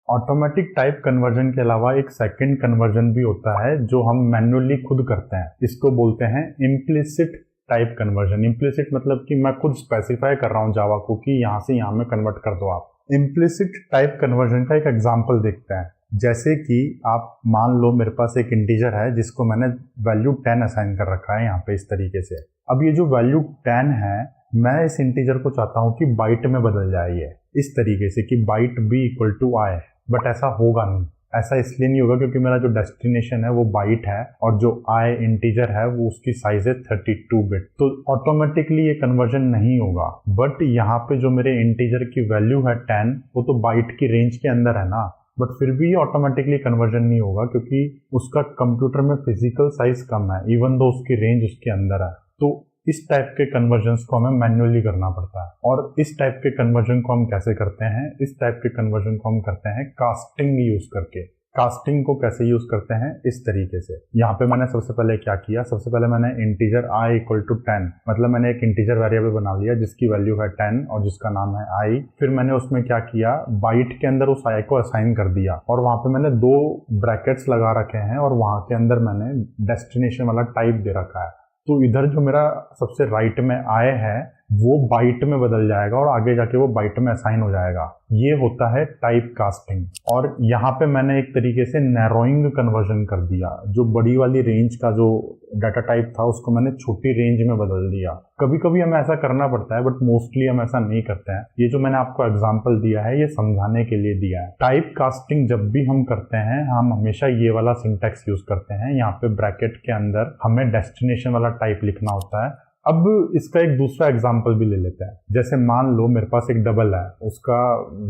Automatic type conversion के अलावा एक सेकंड कन्वर्जन भी होता है जो हम मैन्युअली खुद करते हैं। इसको बोलते हैं इम्प्लिसिट टाइप कन्वर्जन। इम्प्लिसिट मतलब कि मैं खुद स्पेसिफाई कर रहा हूँ जावा को कि यहाँ से यहाँ में कन्वर्ट कर दो आप। इम्प्लिसिट टाइप कन्वर्जन का एक एग्जांपल देखते हैं। जैसे कि आप मान लो मेरे पास एक इंटीजर है जिसको मैंने वैल्यू 10 असाइन कर रखा है यहाँ पे इस तरीके से। अब ये जो वैल्यू 10 है, मैं इस इंटीजर को चाहता हूँ कि बाइट में बदल जाए ये इस तरीके से कि byte b equal to i, but ऐसा होगा नहीं। ऐसा इसलिए नहीं होगा क्योंकि मेरा जो डेस्टिनेशन है वो बाइट है और जो आई इंटीजर है वो उसकी साइज है 32 बिट, तो ऑटोमेटिकली ये कन्वर्जन नहीं होगा। बट यहाँ पे जो मेरे इंटीजर की वैल्यू है 10 वो तो बाइट की रेंज के अंदर है ना, बट फिर भी ऑटोमेटिकली कन्वर्जन नहीं होगा क्योंकि उसका कंप्यूटर में फिजिकल साइज कम है इवन दो उसकी रेंज उसके अंदर है। तो इस टाइप के कन्वर्जन्स को हमें मैन्युअली करना पड़ता है। और इस टाइप के कन्वर्जन को हम कैसे करते हैं? इस टाइप के कन्वर्जन को हम करते हैं कास्टिंग यूज करके। कास्टिंग को कैसे यूज करते हैं? इस तरीके से। यहाँ पे मैंने सबसे पहले क्या किया, सबसे पहले मैंने इंटीजर आई इक्वल टू 10, मतलब मैंने एक इंटीजर वेरिएबल बना लिया जिसकी वैल्यू है 10 और जिसका नाम है आई। फिर मैंने उसमें क्या किया, बाइट के अंदर उस आई को असाइन कर दिया और वहां पे मैंने 2 ब्रैकेट्स लगा रखे हैं और वहां के अंदर मैंने डेस्टिनेशन वाला टाइप दे रखा है। तो इधर जो मेरा सबसे राइट में आए है वो बाइट में बदल जाएगा और आगे जाके वो बाइट में असाइन हो जाएगा। ये होता है टाइप कास्टिंग। और यहाँ पे मैंने एक तरीके से नैरोइंग कन्वर्जन कर दिया। जो बड़ी वाली रेंज का जो डाटा टाइप था उसको मैंने छोटी रेंज में बदल दिया। कभी कभी हमें ऐसा करना पड़ता है बट मोस्टली हम ऐसा नहीं करते हैं। ये जो मैंने आपको एग्जांपल दिया है ये समझाने के लिए दिया है। टाइप कास्टिंग जब भी हम करते हैं हम हमेशा ये वाला सिंटैक्स यूज करते हैं। यहाँ पे ब्रैकेट के अंदर हमें डेस्टिनेशन वाला टाइप लिखना होता है। अब इसका एक दूसरा एग्जांपल भी ले लेते हैं। जैसे मान लो मेरे पास एक डबल है, उसका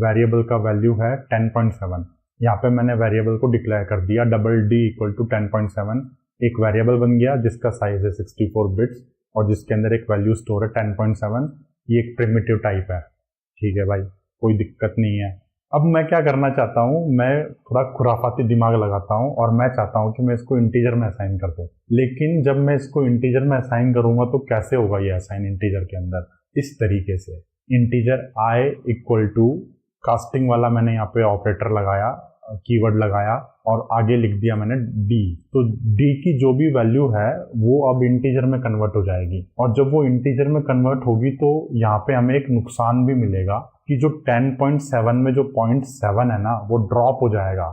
वेरिएबल का वैल्यू है 10.7। यहाँ पे मैंने वेरिएबल को डिक्लेयर कर दिया डबल डी इक्वल टू 10.7। एक वेरिएबल बन गया जिसका साइज है 64 बिट्स और जिसके अंदर एक वैल्यू स्टोर है 10.7। ये एक प्रिमिटिव टाइप है, ठीक है भाई, कोई दिक्कत नहीं है। अब मैं क्या करना चाहता हूँ, मैं थोड़ा खुराफाती दिमाग लगाता हूँ और मैं चाहता हूँ कि मैं इसको इंटीजर में असाइन कर दूँ। लेकिन जब मैं इसको इंटीजर में असाइन करूंगा तो कैसे होगा ये असाइन इंटीजर के अंदर? इस तरीके से integer i equal to casting वाला मैंने यहाँ पे ऑपरेटर लगाया, कीवर्ड लगाया और आगे लिख दिया मैंने डी। तो डी की जो भी वैल्यू है वो अब इंटीजर में कन्वर्ट हो जाएगी और जब वो इंटीजर में कन्वर्ट होगी तो यहाँ पे हमें एक नुकसान भी मिलेगा कि जो 10.7 में जो 0.7 है ना वो ड्रॉप हो जाएगा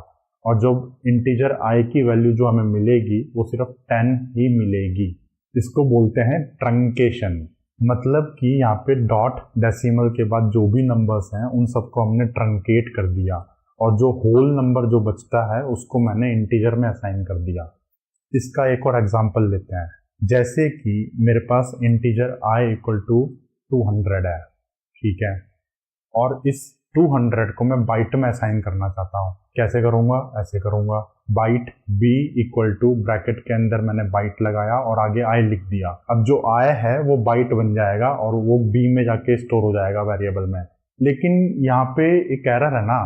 और जो इंटीजर आई की वैल्यू जो हमें मिलेगी वो सिर्फ 10 ही मिलेगी। इसको बोलते हैं ट्रंकेशन। मतलब कि यहाँ पे डॉट डेसिमल के बाद जो भी नंबर्स हैं उन सबको हमने ट्रंकेट कर दिया और जो होल नंबर जो बचता है उसको मैंने इंटीजर में असाइन कर दिया। इसका एक और एग्जांपल लेते हैं। जैसे कि मेरे पास इंटीजर आई इक्वल टू 200 है, ठीक है, और इस 200 को मैं बाइट में असाइन करना चाहता हूँ। कैसे करूँगा? ऐसे करूँगा, byte b equal to bracket के अंदर मैंने बाइट लगाया और आगे आई लिख दिया। अब जो आई है वो बाइट बन जाएगा और वो बी में जाके स्टोर हो जाएगा वेरिएबल में। लेकिन यहाँ पे एक एरर है ना,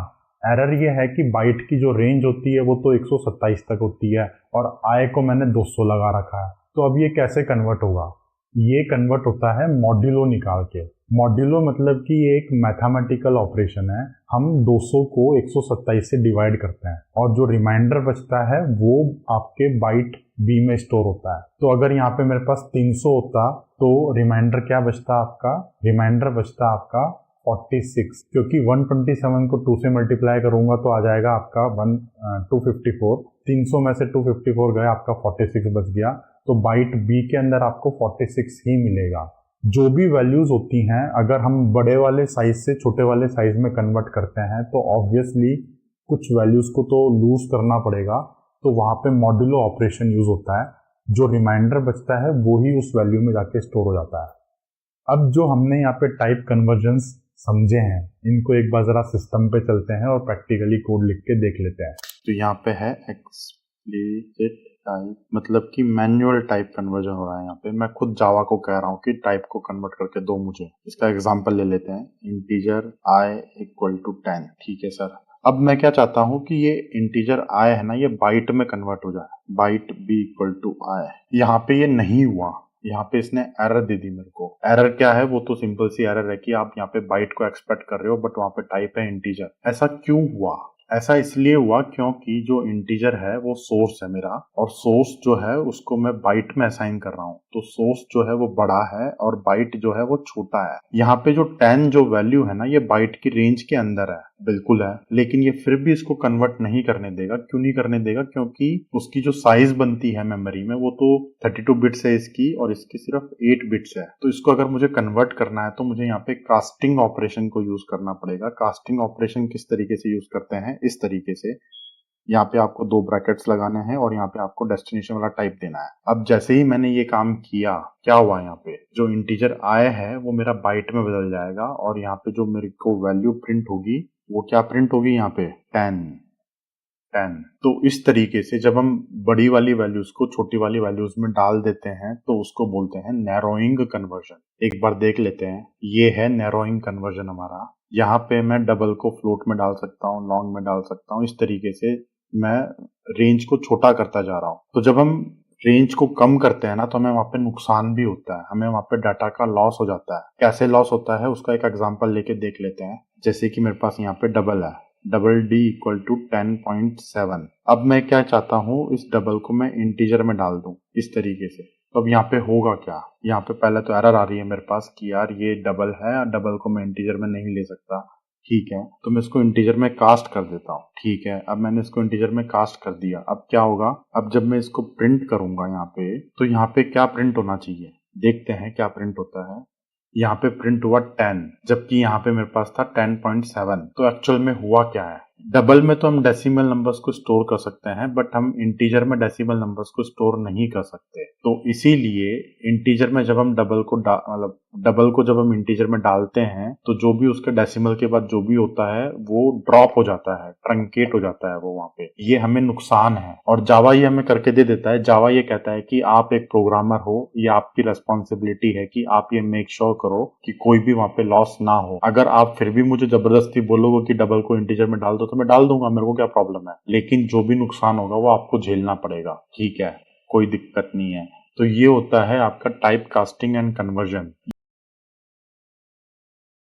एरर ये है कि बाइट की जो रेंज होती है वो तो 127 तक होती है और आई को मैंने 200 लगा रखा है। तो अब ये कैसे कन्वर्ट होगा? ये कन्वर्ट होता है मॉड्यूलो निकाल के। मॉड्यूलो मतलब कि ये एक मैथमेटिकल ऑपरेशन है। हम 200 को 127 से डिवाइड करते हैं और जो रिमाइंडर बचता है वो आपके बाइट बी में स्टोर होता है। तो अगर यहाँ पे मेरे पास 300 होता तो रिमाइंडर क्या बचता आपका? रिमाइंडर बचता आपका 46, क्योंकि 127 को 2 से मल्टीप्लाई करूंगा तो आ जाएगा आपका 254। 300 में से 254 गया, आपका 46 बच गया। तो बाइट बी के अंदर आपको 46 ही मिलेगा। जो भी वैल्यूज होती हैं अगर हम बड़े वाले साइज से छोटे वाले साइज में कन्वर्ट करते हैं तो ऑब्वियसली कुछ वैल्यूज को तो लूज करना पड़ेगा। तो वहां पे मॉड्यूलो ऑपरेशन यूज होता है। जो रिमाइंडर बचता है वो ही उस वैल्यू में जाके स्टोर हो जाता है। अब जो हमने यहाँ पे टाइप कन्वर्जन्स समझे हैं इनको एक बार जरा सिस्टम पे चलते हैं और प्रैक्टिकली कोड लिख के देख लेते हैं। तो यहाँ पे है एक्सप्लिसिट टाइप, मतलब कि मैनुअल टाइप कन्वर्जन हो रहा है। यहाँ पे मैं खुद जावा को कह रहा हूँ कि टाइप को कन्वर्ट करके दो मुझे। इसका एग्जांपल ले लेते हैं, इंटीजर आई इक्वल टू 10, ठीक है सर। अब मैं क्या चाहता हूँ कि ये इंटीजर आई है ना ये बाइट में कन्वर्ट हो जाए, बाइट बी इक्वल टू आई। यहाँ पे ये नहीं हुआ, यहाँ पे इसने एरर दे दी मेरे को। एरर क्या है? वो तो सिंपल सी एरर है कि आप यहाँ पे बाइट को एक्सपेक्ट कर रहे हो बट वहां पे टाइप है इंटीजर। ऐसा क्यों हुआ? ऐसा इसलिए हुआ क्योंकि जो इंटीजर है वो सोर्स है मेरा, और सोर्स जो है उसको मैं बाइट में असाइन कर रहा हूँ, तो सोर्स जो है वो बड़ा है और बाइट जो है वो छोटा है। यहाँ पे जो 10 जो वैल्यू है ना, ये बाइट की रेंज के अंदर है, बिल्कुल है, लेकिन ये फिर भी इसको कन्वर्ट नहीं करने देगा। क्यों नहीं करने देगा? क्योंकि उसकी जो साइज बनती है मेमोरी में वो तो 32 बिट्स है इसकी, और इसकी सिर्फ 8 बिट्स है। तो इसको अगर मुझे कन्वर्ट करना है तो मुझे यहाँ पे कास्टिंग ऑपरेशन को यूज करना पड़ेगा। कास्टिंग ऑपरेशन किस तरीके से यूज करते हैं? इस तरीके से, यहाँ पे आपको 2 ब्रैकेट्स लगाने हैं और यहाँ पे आपको डेस्टिनेशन वाला टाइप देना है। अब जैसे ही मैंने ये काम किया, क्या हुआ? यहाँ पे जो इंटीजर आया है वो मेरा बाइट में बदल जाएगा, और यहाँ पे जो मेरे को वैल्यू प्रिंट होगी वो क्या प्रिंट होगी? यहाँ पे 10। तो इस तरीके से जब हम बड़ी वाली वैल्यूज को छोटी वाली वैल्यूज में डाल देते हैं तो उसको बोलते हैं नैरोइंग कन्वर्जन। एक बार देख लेते हैं, ये है नैरोइंग कन्वर्जन हमारा। यहाँ पे मैं डबल को फ्लोट में डाल सकता हूँ, लॉन्ग में डाल सकता हूँ, इस तरीके से मैं रेंज को छोटा करता जा रहा हूँ। तो जब हम रेंज को कम करते हैं ना, तो हमें वहां पे नुकसान भी होता है, हमें वहां पे डाटा का लॉस हो जाता है। कैसे लॉस होता है उसका एक एग्जांपल लेके देख लेते हैं। जैसे कि मेरे पास यहाँ पे डबल है, डबल डी इक्वल टू 10.7। अब मैं क्या चाहता हूँ, इस डबल को मैं इंटीजर में डाल दूं इस तरीके से। तो अब यहाँ पे होगा क्या? यहाँ पे पहले तो एरर आ रही है मेरे पास कि यार ये डबल है, डबल को मैं इंटीजर में नहीं ले सकता। ठीक है, तो मैं इसको इंटीजर में कास्ट कर देता हूँ। ठीक है, अब मैंने इसको इंटीजर में कास्ट कर दिया। अब क्या होगा? अब जब मैं इसको प्रिंट करूंगा यहाँ पे, तो यहाँ पे क्या प्रिंट होना चाहिए? देखते हैं क्या प्रिंट होता है। यहाँ पे प्रिंट हुआ 10, जबकि यहाँ पे मेरे पास था 10.7। तो एक्चुअल में हुआ क्या है? डबल में तो हम डेसिमल नंबर्स को स्टोर कर सकते हैं, बट हम इंटीजर में डेसिमल नंबर्स को स्टोर नहीं कर सकते। तो इसीलिए इंटीजर में जब हम मतलब डबल को जब हम इंटीजर में डालते हैं, तो जो भी उसके डेसिमल के बाद जो भी होता है वो ड्रॉप हो जाता है, ट्रंकेट हो जाता है वो वहां पे। ये हमें नुकसान है, और जावा ये हमें करके दे देता है। जावा ये कहता है कि आप एक प्रोग्रामर हो, ये आपकी रेस्पॉन्सिबिलिटी है कि आप ये मेक श्योर करो कि कोई भी वहां पे लॉस ना हो। अगर आप फिर भी मुझे जबरदस्ती बोलोगे कि डबल को इंटीजर में डाल दो, तो मैं डाल दूंगा, मेरे को क्या प्रॉब्लम है, लेकिन जो भी नुकसान होगा वो आपको झेलना पड़ेगा। ठीक है, कोई दिक्कत नहीं है। तो ये होता है आपका टाइप कास्टिंग एंड कन्वर्जन।